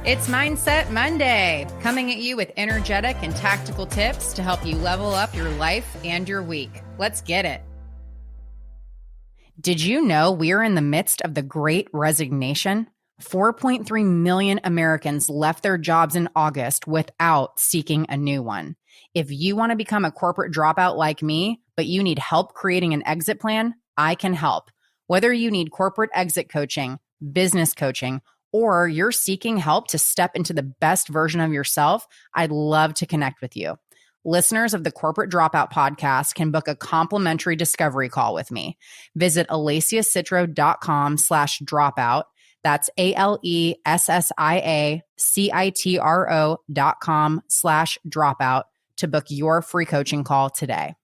It's Mindset Monday, coming at you with energetic and tactical tips to help you level up your life and your week. Let's get it. Did you know we're in the midst of the Great Resignation? 4.3 million Americans left their jobs in August without seeking a new one. If you want to become a corporate dropout like me, but you need help creating an exit plan, I can help. Whether you need corporate exit coaching, business coaching, or you're seeking help to step into the best version of yourself, I'd love to connect with you. Listeners of the Corporate Dropout podcast can book a complimentary discovery call with me. Visit alessiacitro.com/dropout. That's ALESSIACITRO.com/dropout to book your free coaching call today.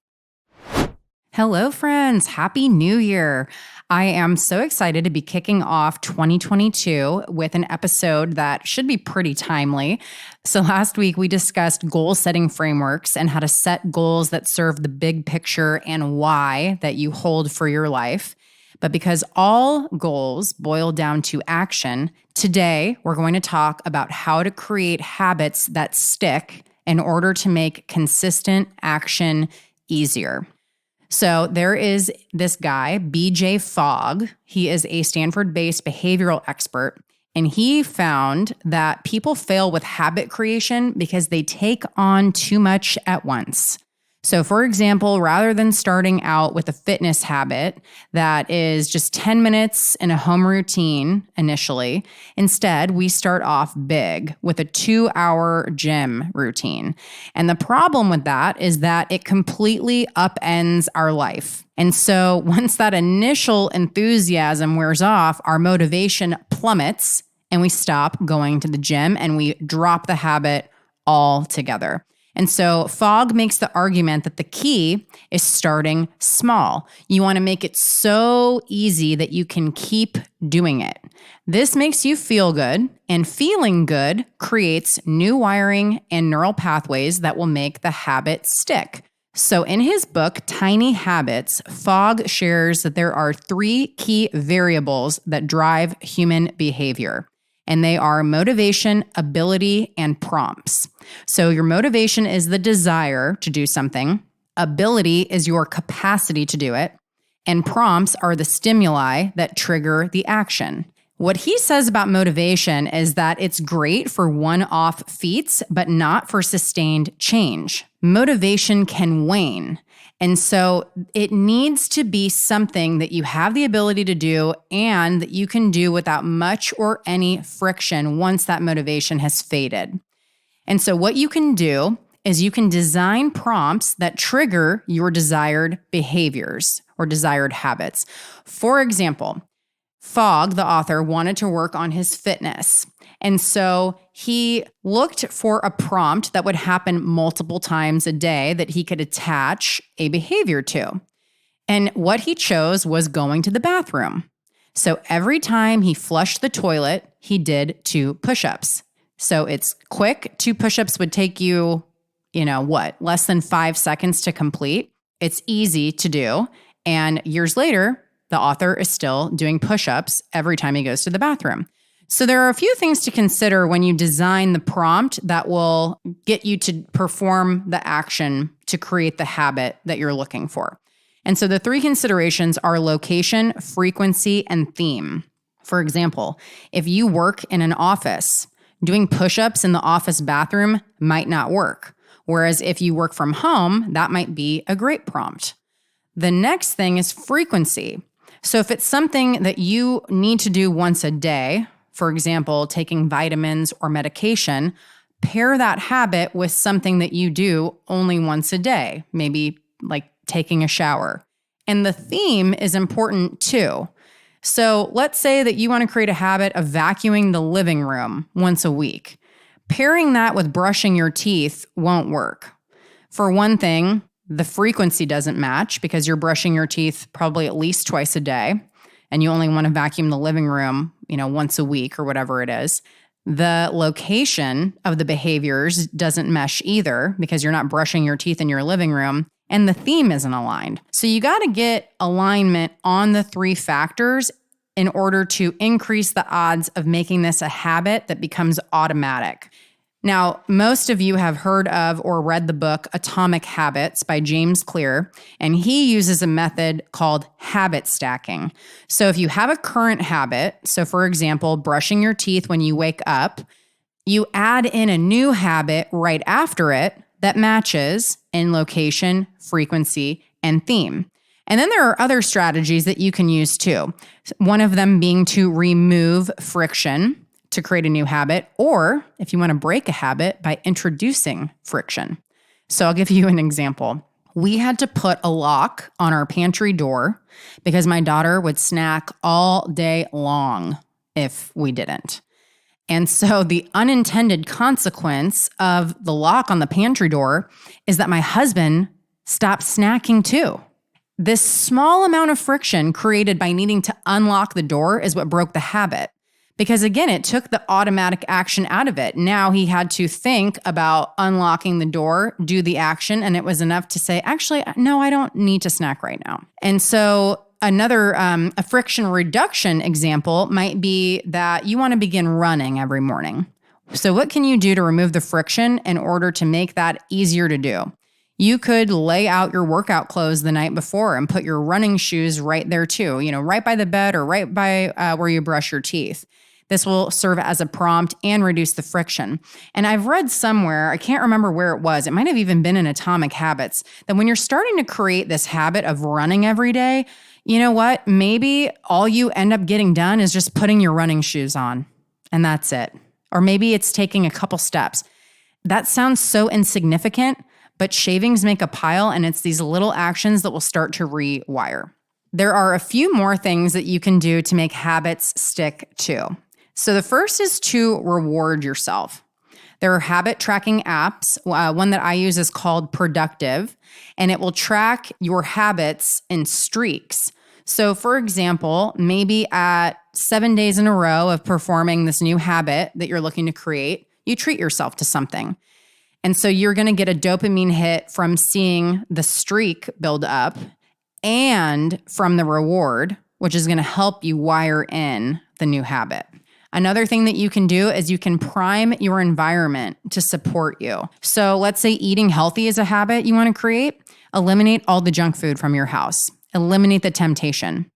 Hello, friends. Happy New Year. I am so excited to be kicking off 2022 with an episode that should be pretty timely. So last week we discussed goal setting frameworks and how to set goals that serve the big picture and why that you hold for your life. But because all goals boil down to action, today we're going to talk about how to create habits that stick in order to make consistent action easier. So there is this guy, BJ Fogg. He is a Stanford-based behavioral expert, and he found that people fail with habit creation because they take on too much at once. So for example, rather than starting out with a fitness habit that is just 10 minutes in a home routine initially, instead we start off big with a 2-hour gym routine. And the problem with that is that it completely upends our life. And so once that initial enthusiasm wears off, our motivation plummets and we stop going to the gym and we drop the habit altogether. And so Fogg makes the argument that the key is starting small. You want to make it so easy that you can keep doing it. This makes you feel good, and feeling good creates new wiring and neural pathways that will make the habit stick. So in his book, Tiny Habits, Fogg shares that there are 3 key variables that drive human behavior. And they are motivation, ability, and prompts. So your motivation is the desire to do something. Ability is your capacity to do it. And prompts are the stimuli that trigger the action. What he says about motivation is that it's great for one-off feats, but not for sustained change. Motivation can wane. And so it needs to be something that you have the ability to do and that you can do without much or any friction once that motivation has faded. And so what you can do is you can design prompts that trigger your desired behaviors or desired habits. For example, Fogg, the author, wanted to work on his fitness. And so he looked for a prompt that would happen multiple times a day that he could attach a behavior to. And what he chose was going to the bathroom. So every time he flushed the toilet, he did 2 push-ups. So it's quick. 2 push-ups would take you, less than 5 seconds to complete. It's easy to do. And years later, the author is still doing push-ups every time he goes to the bathroom. So there are a few things to consider when you design the prompt that will get you to perform the action to create the habit that you're looking for. And so the 3 considerations are location, frequency, and theme. For example, if you work in an office, doing push-ups in the office bathroom might not work. Whereas if you work from home, that might be a great prompt. The next thing is frequency. So if it's something that you need to do once a day, for example, taking vitamins or medication, pair that habit with something that you do only once a day, maybe like taking a shower. And the theme is important too. So let's say that you want to create a habit of vacuuming the living room once a week. Pairing that with brushing your teeth won't work. For one thing, the frequency doesn't match because you're brushing your teeth probably at least twice a day, and you only want to vacuum the living room, once a week or whatever it is. The location of the behaviors doesn't mesh either because you're not brushing your teeth in your living room, and the theme isn't aligned. So you got to get alignment on the 3 factors in order to increase the odds of making this a habit that becomes automatic. Now, most of you have heard of or read the book Atomic Habits by James Clear, and he uses a method called habit stacking. So if you have a current habit, so for example, brushing your teeth when you wake up, you add in a new habit right after it that matches in location, frequency, and theme. And then there are other strategies that you can use too. One of them being to remove friction to create a new habit, or if you want to break a habit, by introducing friction. So I'll give you an example. We had to put a lock on our pantry door because my daughter would snack all day long if we didn't. And so the unintended consequence of the lock on the pantry door is that my husband stopped snacking too. This small amount of friction created by needing to unlock the door is what broke the habit. Because again, it took the automatic action out of it. Now he had to think about unlocking the door, do the action, and it was enough to say, actually, no, I don't need to snack right now. And so another a friction reduction example might be that you want to begin running every morning. So what can you do to remove the friction in order to make that easier to do? You could lay out your workout clothes the night before and put your running shoes right there too, right by the bed or right by where you brush your teeth. This will serve as a prompt and reduce the friction. And I've read somewhere, I can't remember where it was, it might have even been in Atomic Habits, that when you're starting to create this habit of running every day, you know what? Maybe all you end up getting done is just putting your running shoes on, and that's it. Or maybe it's taking a couple steps. That sounds so insignificant, but shavings make a pile, and it's these little actions that will start to rewire. There are a few more things that you can do to make habits stick too. So the first is to reward yourself. There are habit tracking apps. One that I use is called Productive, and it will track your habits in streaks. So for example, maybe at 7 days in a row of performing this new habit that you're looking to create, you treat yourself to something. And so you're going to get a dopamine hit from seeing the streak build up and from the reward, which is going to help you wire in the new habit. Another thing that you can do is you can prime your environment to support you. So let's say eating healthy is a habit you want to create. Eliminate all the junk food from your house. Eliminate the temptation.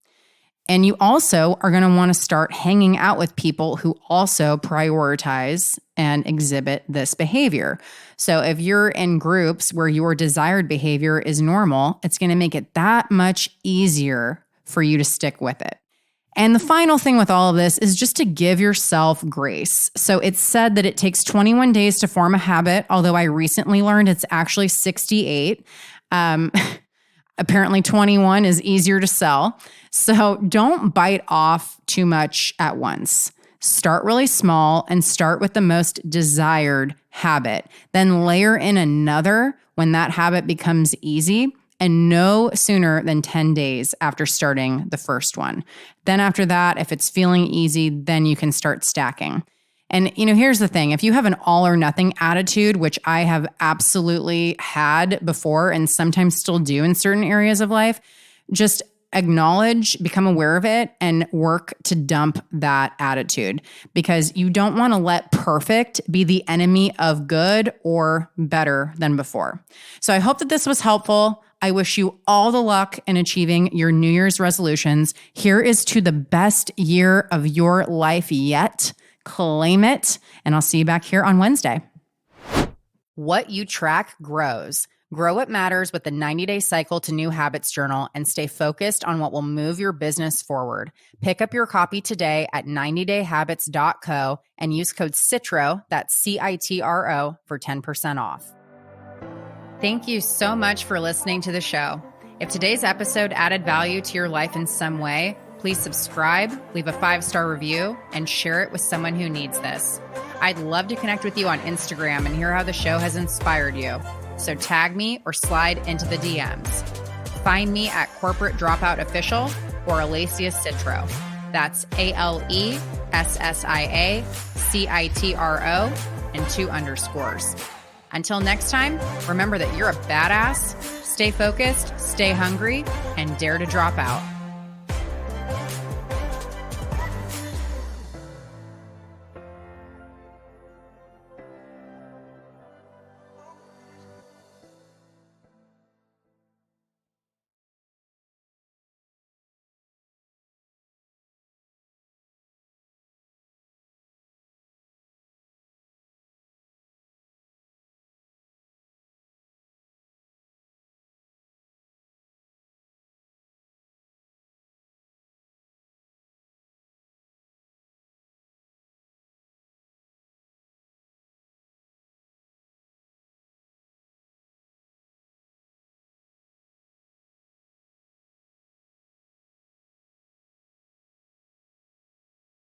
And you also are going to want to start hanging out with people who also prioritize and exhibit this behavior. So if you're in groups where your desired behavior is normal, it's going to make it that much easier for you to stick with it. And the final thing with all of this is just to give yourself grace. So it's said that it takes 21 days to form a habit, although I recently learned it's actually 68. Apparently 21 is easier to sell. So don't bite off too much at once. Start really small and start with the most desired habit. Then layer in another when that habit becomes easy, and no sooner than 10 days after starting the first one. Then after that, if it's feeling easy, then you can start stacking. And here's the thing. If you have an all or nothing attitude, which I have absolutely had before and sometimes still do in certain areas of life, just acknowledge, become aware of it, and work to dump that attitude, because you don't want to let perfect be the enemy of good or better than before. So I hope that this was helpful. I wish you all the luck in achieving your New Year's resolutions. Here is to the best year of your life yet. Claim it, and I'll see you back here on Wednesday. What you track grows. Grow what matters with the 90-day cycle to new habits journal and stay focused on what will move your business forward. Pick up your copy today at 90dayhabits.co and use code CITRO, that's CITRO, for 10% off. Thank you so much for listening to the show. If today's episode added value to your life in some way, please subscribe, leave a 5-star review, and share it with someone who needs this. I'd love to connect with you on Instagram and hear how the show has inspired you. So tag me or slide into the DMs. Find me at Corporate Dropout Official or Alacia Citro. That's ALESSIACITRO and 2 underscores. Until next time, remember that you're a badass, stay focused, stay hungry, and dare to drop out.